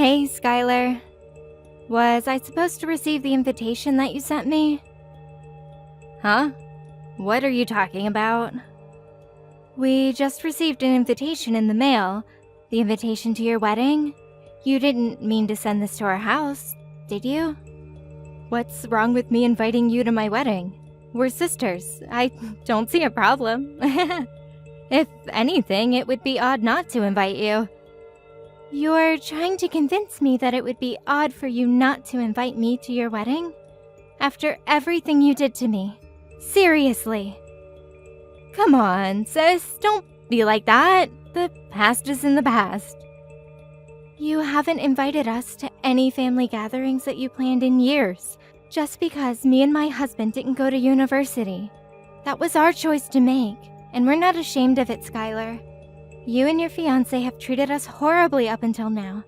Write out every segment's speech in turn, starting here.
Hey, Skylar. Was I supposed to receive the invitation that you sent me? Huh? What are you talking about? We just received an invitation in the mail. The invitation to your wedding? You didn't mean to send this to our house, did you? What's wrong with me inviting you to my wedding? We're sisters. I don't see a problem. If anything, it would be odd not to invite you. You're trying to convince me that it would be odd for you not to invite me to your wedding? After everything you did to me. Seriously. Come on, sis, don't be like that. The past is in the past. You haven't invited us to any family gatherings that you planned in years, just because me and my husband didn't go to university. That was our choice to make, and we're not ashamed of it, Skylar. You and your fiancé have treated us horribly up until now.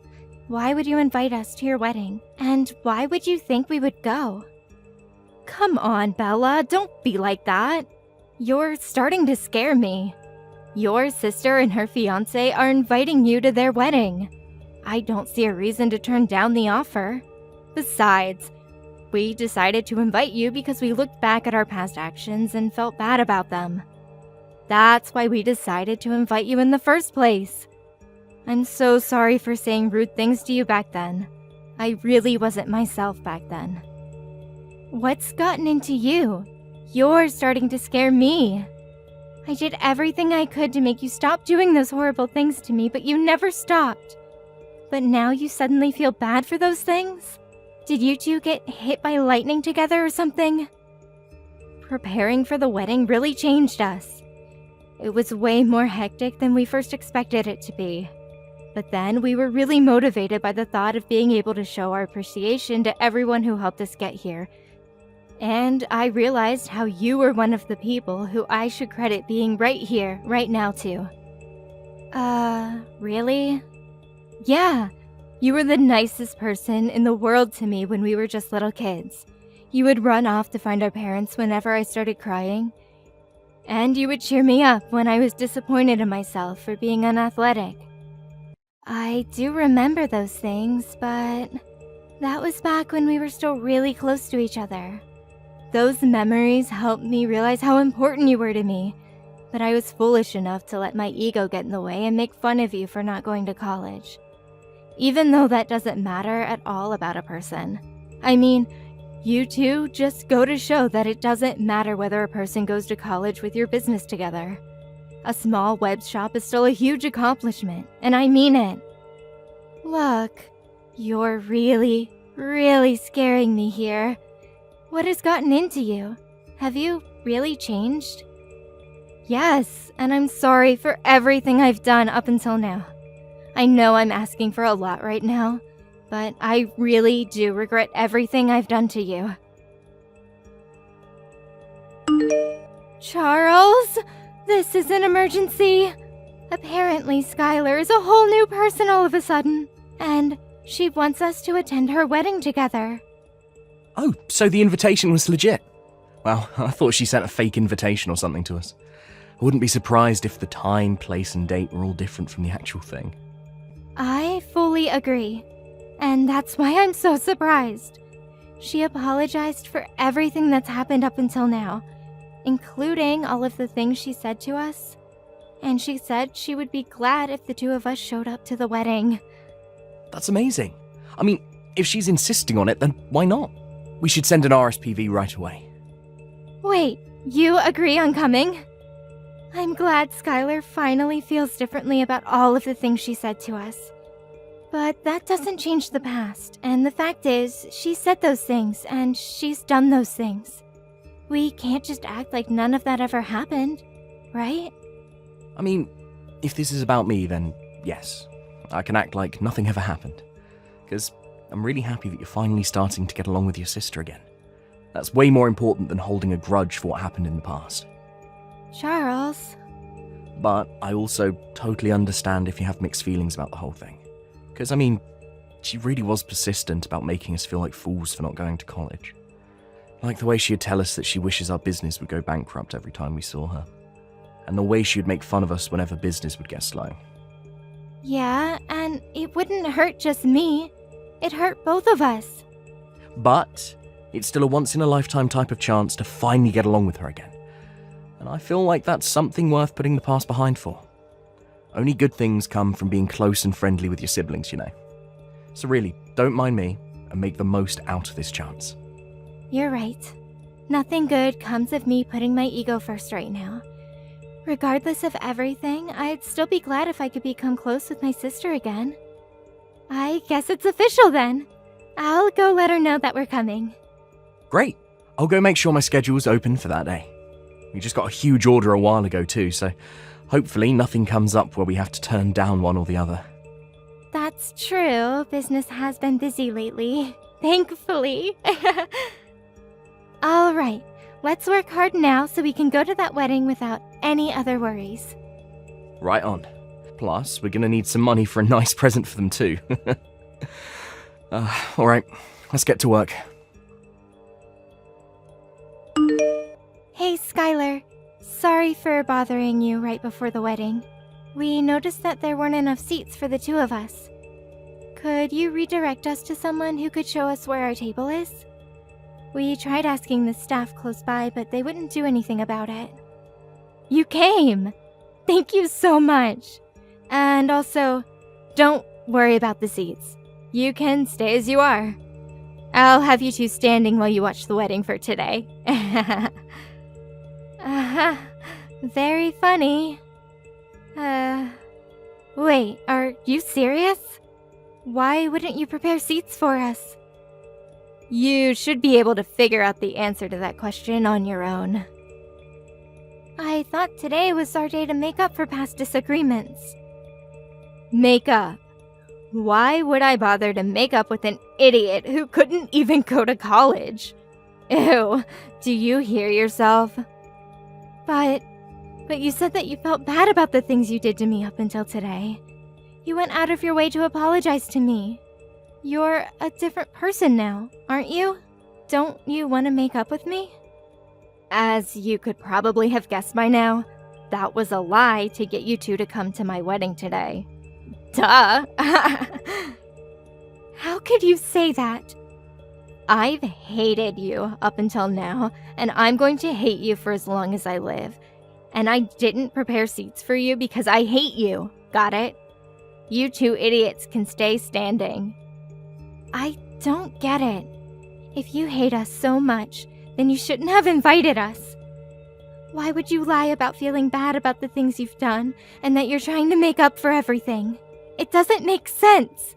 Why would you invite us to your wedding? And why would you think we would go? Come on, Bella, don't be like that. You're starting to scare me. Your sister and her fiancé are inviting you to their wedding. I don't see a reason to turn down the offer. Besides, we decided to invite you because we looked back at our past actions and felt bad about them. That's why we decided to invite you in the first place. I'm so sorry for saying rude things to you back then. I really wasn't myself back then. What's gotten into you? You're starting to scare me. I did everything I could to make you stop doing those horrible things to me, but you never stopped. But now you suddenly feel bad for those things? Did you two get hit by lightning together or something? Preparing for the wedding really changed us. It was way more hectic than we first expected it to be. But then we were really motivated by the thought of being able to show our appreciation to everyone who helped us get here. And I realized how you were one of the people who I should credit being right here, right now too. Really? Yeah, you were the nicest person in the world to me when we were just little kids. You would run off to find our parents whenever I started crying. And you would cheer me up when I was disappointed in myself for being unathletic. I do remember those things, but that was back when we were still really close to each other. Those memories helped me realize how important you were to me, but I was foolish enough to let my ego get in the way and make fun of you for not going to college. Even though that doesn't matter at all about a person. I mean, you two just go to show that it doesn't matter whether a person goes to college with your business together. A small web shop is still a huge accomplishment, and I mean it. Look, you're really, really scaring me here. What has gotten into you? Have you really changed? Yes, and I'm sorry for everything I've done up until now. I know I'm asking for a lot right now, but I really do regret everything I've done to you. Charles, this is an emergency. Apparently, Skylar is a whole new person all of a sudden, and she wants us to attend her wedding together. Oh, so the invitation was legit? Well, I thought she sent a fake invitation or something to us. I wouldn't be surprised if the time, place, and date were all different from the actual thing. I fully agree, and that's why I'm so surprised. She apologized for everything that's happened up until now, including all of the things she said to us, and she said she would be glad if the two of us showed up to the wedding. That's amazing. I mean, if she's insisting on it, then why not? We should send an RSPV right away. Wait, you agree on coming? I'm glad Skylar finally feels differently about all of the things she said to us. But that doesn't change the past, and the fact is, she said those things, and she's done those things. We can't just act like none of that ever happened, right? I mean, if this is about me, then yes. I can act like nothing ever happened. Because I'm really happy that you're finally starting to get along with your sister again. That's way more important than holding a grudge for what happened in the past. Charles. But I also totally understand if you have mixed feelings about the whole thing. Because, I mean, she really was persistent about making us feel like fools for not going to college. Like the way she'd tell us that she wishes our business would go bankrupt every time we saw her. And the way she'd make fun of us whenever business would get slow. Yeah, and it wouldn't hurt just me. It hurt both of us. But it's still a once-in-a-lifetime type of chance to finally get along with her again. And I feel like that's something worth putting the past behind for. Only good things come from being close and friendly with your siblings, you know. So really, don't mind me and make the most out of this chance. You're right. Nothing good comes of me putting my ego first right now. Regardless of everything, I'd still be glad if I could become close with my sister again. I guess it's official then. I'll go let her know that we're coming. Great. I'll go make sure my schedule's open for that day. We just got a huge order a while ago too, so hopefully nothing comes up where we have to turn down one or the other. That's true. Business has been busy lately. Thankfully. All right. Let's work hard now so we can go to that wedding without any other worries. Right on. Plus, we're gonna need some money for a nice present for them too. Alright, let's get to work. Hey, Skylar. Sorry for bothering you right before the wedding. We noticed that there weren't enough seats for the two of us. Could you redirect us to someone who could show us where our table is? We tried asking the staff close by, but they wouldn't do anything about it. You came! Thank you so much. And also, don't worry about the seats. You can stay as you are. I'll have you two standing while you watch the wedding for today. Very funny. Wait, are you serious? Why wouldn't you prepare seats for us? You should be able to figure out the answer to that question on your own. I thought today was our day to make up for past disagreements. Make up? Why would I bother to make up with an idiot who couldn't even go to college? Ew, do you hear yourself? But you said that you felt bad about the things you did to me up until today. You went out of your way to apologize to me. You're a different person now, aren't you? Don't you want to make up with me? As you could probably have guessed by now, that was a lie to get you two to come to my wedding today. Duh! How could you say that? I've hated you up until now, and I'm going to hate you for as long as I live. And I didn't prepare seats for you because I hate you. Got it? You two idiots can stay standing. I don't get it. If you hate us so much, then you shouldn't have invited us. Why would you lie about feeling bad about the things you've done and that you're trying to make up for everything? It doesn't make sense.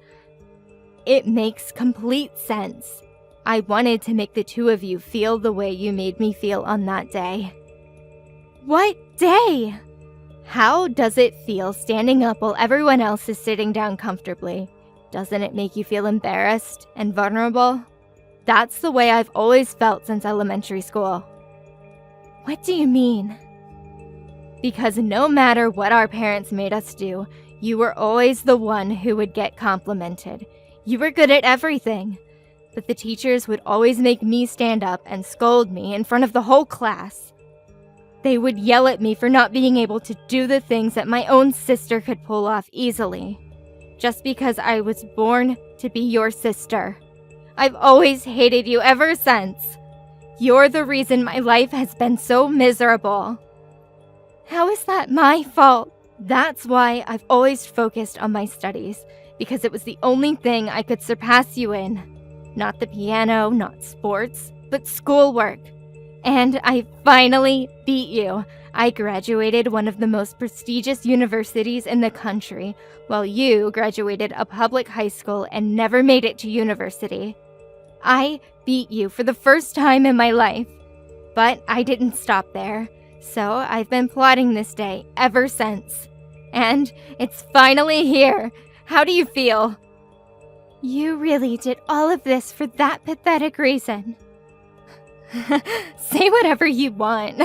It makes complete sense. I wanted to make the two of you feel the way you made me feel on that day. What day? How does it feel standing up while everyone else is sitting down comfortably? Doesn't it make you feel embarrassed and vulnerable? That's the way I've always felt since elementary school. What do you mean? Because no matter what our parents made us do, you were always the one who would get complimented. You were good at everything. But the teachers would always make me stand up and scold me in front of the whole class. They would yell at me for not being able to do the things that my own sister could pull off easily. Just because I was born to be your sister. I've always hated you ever since. You're the reason my life has been so miserable. How is that my fault? That's why I've always focused on my studies, because it was the only thing I could surpass you in. Not the piano, not sports, but schoolwork. And I finally beat you. I graduated one of the most prestigious universities in the country, while you graduated a public high school and never made it to university. I beat you for the first time in my life. But I didn't stop there, so I've been plotting this day ever since. And it's finally here. How do you feel? You really did all of this for that pathetic reason. Say whatever you want.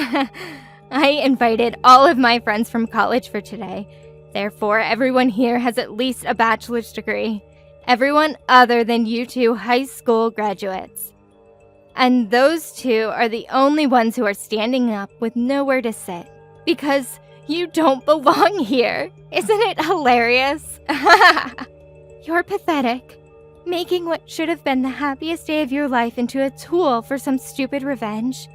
I invited all of my friends from college for today. Therefore, everyone here has at least a bachelor's degree. Everyone other than you two high school graduates. And those two are the only ones who are standing up with nowhere to sit. Because You don't belong here. Isn't it hilarious? You're pathetic. Making what should have been the happiest day of your life into a tool for some stupid revenge.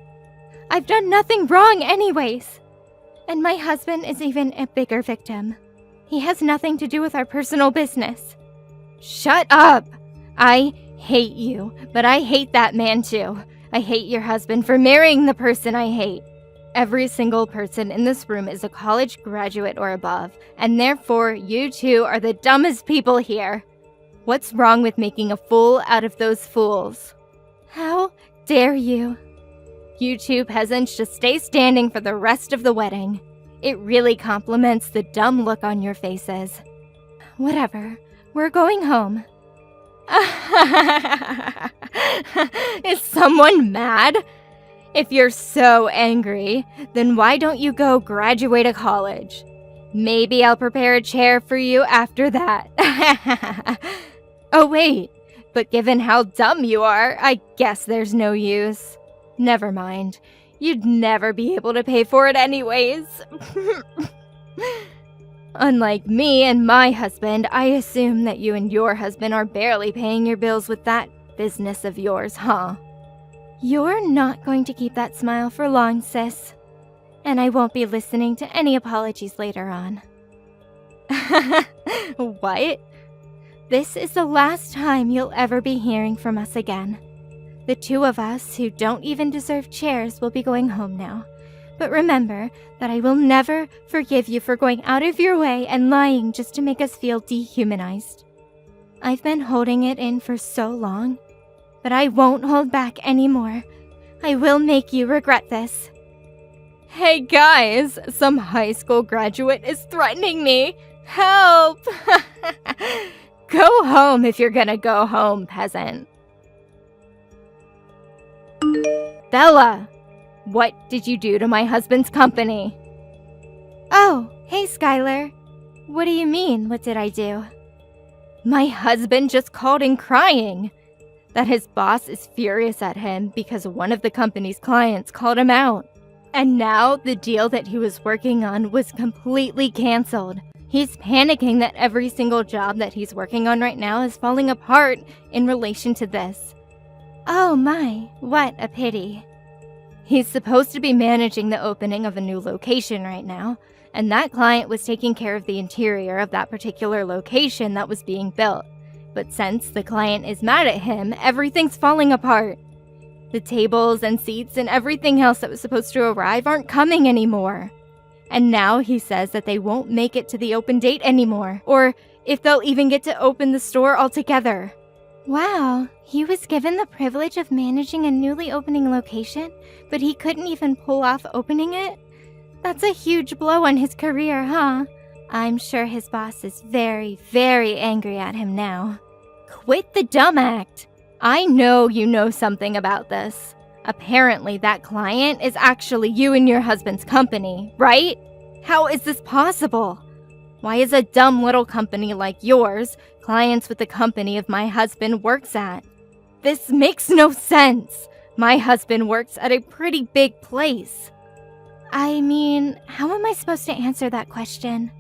I've done nothing wrong anyways. And my husband is even a bigger victim. He has nothing to do with our personal business. Shut up! I hate you, but I hate that man too. I hate your husband for marrying the person I hate. Every single person in this room is a college graduate or above, and therefore you two are the dumbest people here. What's wrong with making a fool out of those fools? How dare you? You two peasants just stay standing for the rest of the wedding. It really compliments the dumb look on your faces. Whatever, we're going home. Is someone mad? If you're so angry, then why don't you go graduate a college? Maybe I'll prepare a chair for you after that. Oh wait, but given how dumb you are, I guess there's no use. Never mind. You'd never be able to pay for it anyways. Unlike me and my husband, I assume that you and your husband are barely paying your bills with that business of yours, huh? You're not going to keep that smile for long, sis. And I won't be listening to any apologies later on. What? This is the last time you'll ever be hearing from us again. The two of us who don't even deserve chairs will be going home now. But remember that I will never forgive you for going out of your way and lying just to make us feel dehumanized. I've been holding it in for so long, but I won't hold back anymore. I will make you regret this. Hey guys, some high school graduate is threatening me. Help! Go home if you're gonna go home, peasant. Bella! What did you do to my husband's company? Oh, hey Skylar. What do you mean, what did I do? My husband just called in crying that his boss is furious at him because one of the company's clients called him out. And now the deal that he was working on was completely canceled. He's panicking that every single job that he's working on right now is falling apart in relation to this. Oh my, what a pity. He's supposed to be managing the opening of a new location right now, and that client was taking care of the interior of that particular location that was being built. But since the client is mad at him, everything's falling apart. The tables and seats and everything else that was supposed to arrive aren't coming anymore. And now he says that they won't make it to the open date anymore, or if they'll even get to open the store altogether. Wow, he was given the privilege of managing a newly opening location, but he couldn't even pull off opening it? That's a huge blow on his career, huh? I'm sure his boss is very, very angry at him now. Quit the dumb act. I know you know something about this. Apparently that client is actually you and your husband's company, right? How is this possible? Why is a dumb little company like yours clients with the company of my husband works at? This makes no sense. My husband works at a pretty big place. I mean, how am I supposed to answer that question?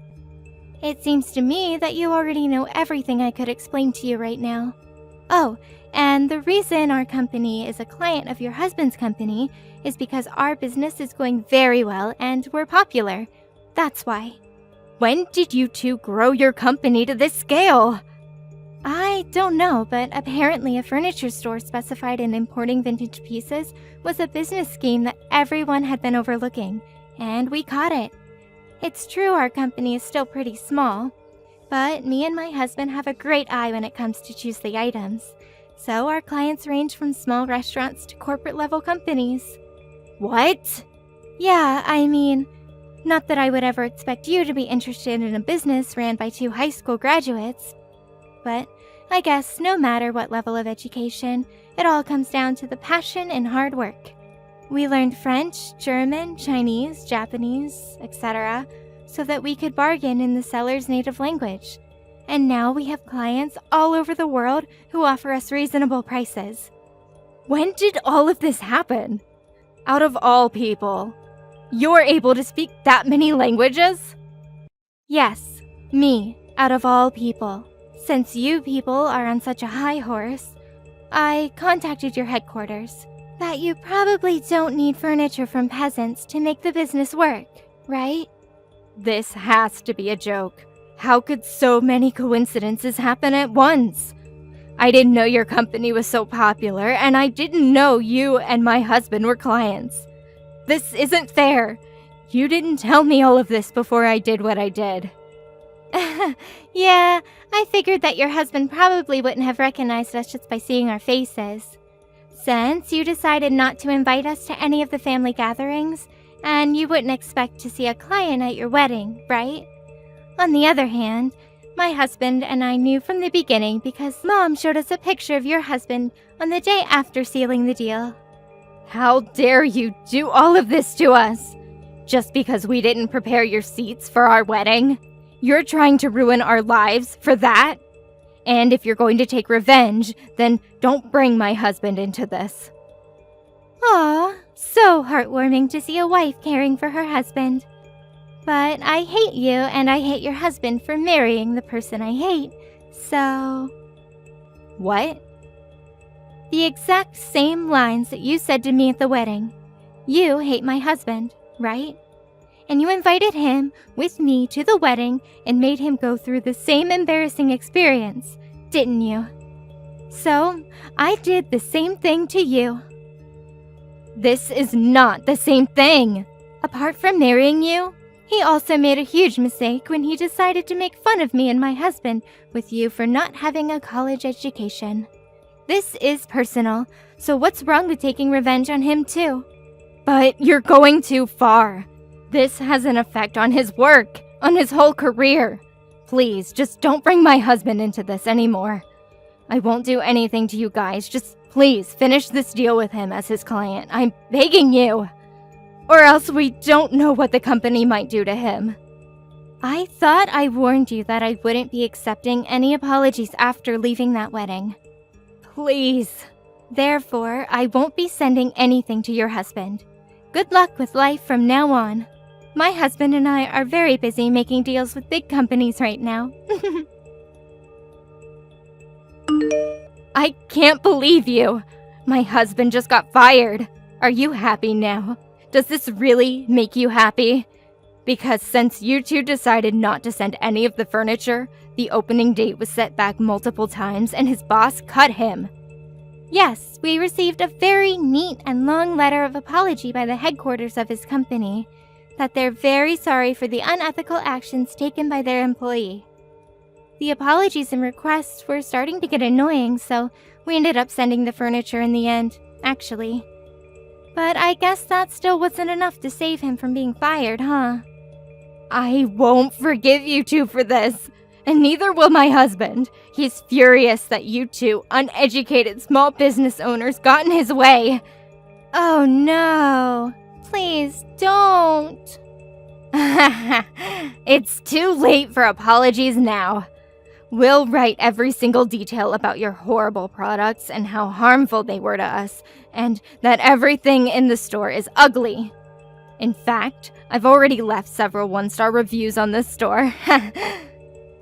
It seems to me that you already know everything I could explain to you right now. Oh, and the reason our company is a client of your husband's company is because our business is going very well and we're popular. That's why. When did you two grow your company to this scale? I don't know, but apparently a furniture store specified in importing vintage pieces was a business scheme that everyone had been overlooking, and we caught it. It's true our company is still pretty small, but me and my husband have a great eye when it comes to choose the items. So our clients range from small restaurants to corporate-level companies. What? Yeah, I mean, not that I would ever expect you to be interested in a business ran by two high school graduates, but I guess no matter what level of education, it all comes down to the passion and hard work. We learned French, German, Chinese, Japanese, etc., so that we could bargain in the seller's native language. And now we have clients all over the world who offer us reasonable prices. When did all of this happen? Out of all people. You're able to speak that many languages? Yes, me, out of all people. Since you people are on such a high horse, I contacted your headquarters. That you probably don't need furniture from peasants to make the business work, right? This has to be a joke. How could so many coincidences happen at once? I didn't know your company was so popular, and I didn't know you and my husband were clients. This isn't fair. You didn't tell me all of this before I did what I did. Yeah, I figured that your husband probably wouldn't have recognized us just by seeing our faces. Since you decided not to invite us to any of the family gatherings, and you wouldn't expect to see a client at your wedding, right? On the other hand, my husband and I knew from the beginning because Mom showed us a picture of your husband on the day after sealing the deal. How dare you do all of this to us? Just because we didn't prepare your seats for our wedding? You're trying to ruin our lives for that? And if you're going to take revenge, then don't bring my husband into this. Aw, so heartwarming to see a wife caring for her husband. But I hate you and I hate your husband for marrying the person I hate, so... What? The exact same lines that you said to me at the wedding. You hate my husband, right? And you invited him with me to the wedding and made him go through the same embarrassing experience, didn't you? So, I did the same thing to you. This is not the same thing. Apart from marrying you, he also made a huge mistake when he decided to make fun of me and my husband with you for not having a college education. This is personal, so what's wrong with taking revenge on him too? But you're going too far. This has an effect on his work, on his whole career. Please, just don't bring my husband into this anymore. I won't do anything to you guys, just please finish this deal with him as his client. I'm begging you. Or else we don't know what the company might do to him. I thought I warned you that I wouldn't be accepting any apologies after leaving that wedding. Please. Therefore, I won't be sending anything to your husband. Good luck with life from now on. My husband and I are very busy making deals with big companies right now. I can't believe you. My husband just got fired. Are you happy now? Does this really make you happy? Because since you two decided not to send any of the furniture, the opening date was set back multiple times and his boss cut him. Yes, we received a very neat and long letter of apology by the headquarters of his company, that they're very sorry for the unethical actions taken by their employee. The apologies and requests were starting to get annoying, so we ended up sending the furniture in the end, actually. But I guess that still wasn't enough to save him from being fired, huh? I won't forgive you two for this, and neither will my husband. He's furious that you two uneducated small business owners got in his way. Oh no, please don't. It's too late for apologies now. We'll write every single detail about your horrible products and how harmful they were to us, and that everything in the store is ugly. In fact, I've already left several one-star reviews on this store.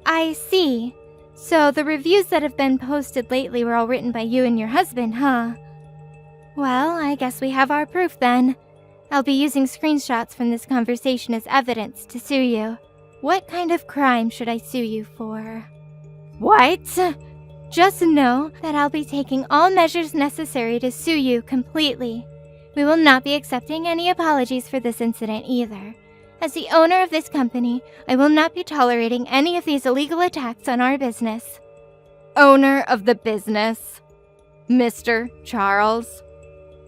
I see. So the reviews that have been posted lately were all written by you and your husband, huh? Well, I guess we have our proof then. I'll be using screenshots from this conversation as evidence to sue you. What kind of crime should I sue you for? What? Just know that I'll be taking all measures necessary to sue you completely. We will not be accepting any apologies for this incident either. As the owner of this company, I will not be tolerating any of these illegal attacks on our business. Owner of the business? Mr. Charles?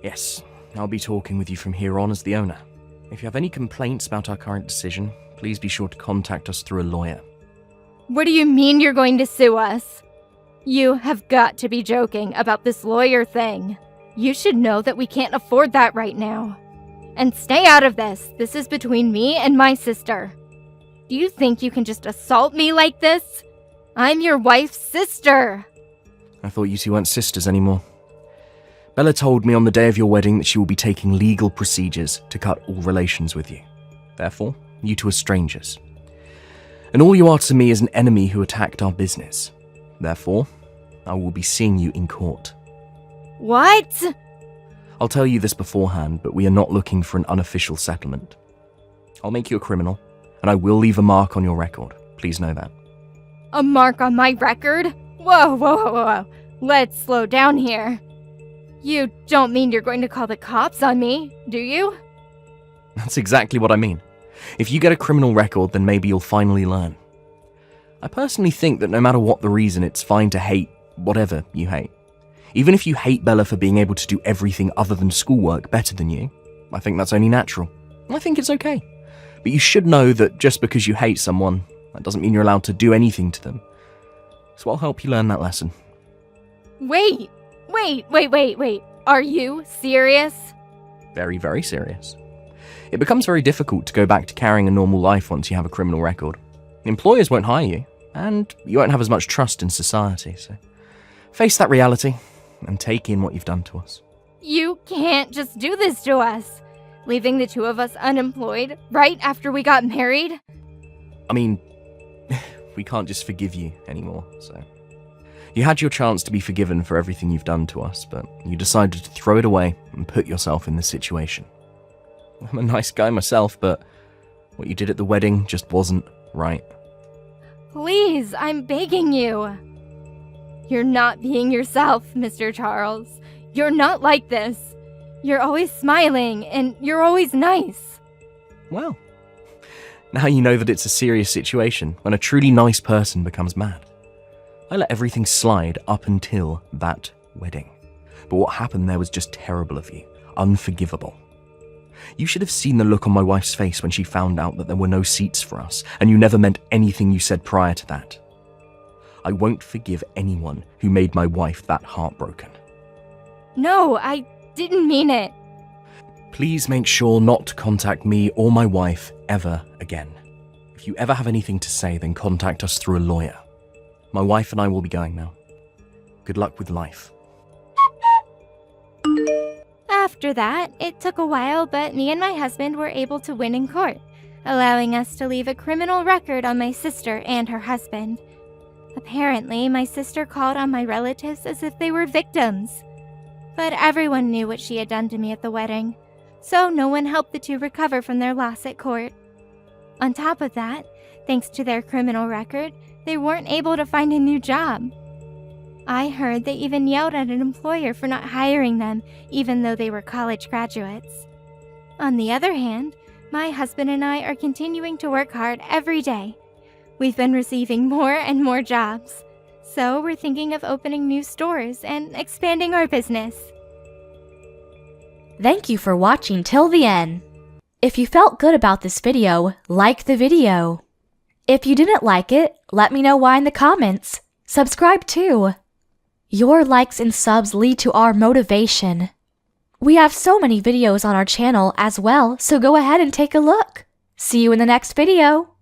Yes, I'll be talking with you from here on as the owner. If you have any complaints about our current decision, please be sure to contact us through a lawyer. What do you mean you're going to sue us? You have got to be joking about this lawyer thing. You should know that we can't afford that right now. And stay out of this. This is between me and my sister. Do you think you can just assault me like this? I'm your wife's sister. I thought you two weren't sisters anymore. Bella told me on the day of your wedding that she will be taking legal procedures to cut all relations with you. Therefore, you two are strangers. And all you are to me is an enemy who attacked our business. Therefore, I will be seeing you in court. What? I'll tell you this beforehand, but we are not looking for an unofficial settlement. I'll make you a criminal, and I will leave a mark on your record. Please know that. A mark on my record? Whoa. Let's slow down here. You don't mean you're going to call the cops on me, do you? That's exactly what I mean. If you get a criminal record, then maybe you'll finally learn. I personally think that no matter what the reason, it's fine to hate whatever you hate. Even if you hate Bella for being able to do everything other than schoolwork better than you, I think that's only natural. I think it's okay. But you should know that just because you hate someone, that doesn't mean you're allowed to do anything to them. So I'll help you learn that lesson. Wait. Are you serious? Very, very serious. It becomes very difficult to go back to carrying a normal life once you have a criminal record. Employers won't hire you, and you won't have as much trust in society, so face that reality and take in what you've done to us. You can't just do this to us. Leaving the two of us unemployed right after we got married? I mean, we can't just forgive you anymore, so... You had your chance to be forgiven for everything you've done to us, but you decided to throw it away and put yourself in this situation. I'm a nice guy myself, but what you did at the wedding just wasn't right. Please, I'm begging you. You're not being yourself, Mr. Charles. You're not like this. You're always smiling, and you're always nice. Well, now you know that it's a serious situation when a truly nice person becomes mad. I let everything slide up until that wedding. But what happened there was just terrible of you, unforgivable. You should have seen the look on my wife's face when she found out that there were no seats for us, and you never meant anything you said prior to that. I won't forgive anyone who made my wife that heartbroken. No, I didn't mean it. Please make sure not to contact me or my wife ever again. If you ever have anything to say, then contact us through a lawyer. My wife and I will be going now. Good luck with life. After that, it took a while, but me and my husband were able to win in court, allowing us to leave a criminal record on my sister and her husband. Apparently, my sister called on my relatives as if they were victims. But everyone knew what she had done to me at the wedding, so no one helped the two recover from their loss at court. On top of that, thanks to their criminal record, they weren't able to find a new job. I heard they even yelled at an employer for not hiring them, even though they were college graduates. On the other hand, my husband and I are continuing to work hard every day. We've been receiving more and more jobs, so we're thinking of opening new stores and expanding our business. Thank you for watching till the end. If you felt good about this video, like the video. If you didn't like it, let me know why in the comments. Subscribe too. Your likes and subs lead to our motivation. We have so many videos on our channel as well, so go ahead and take a look. See you in the next video.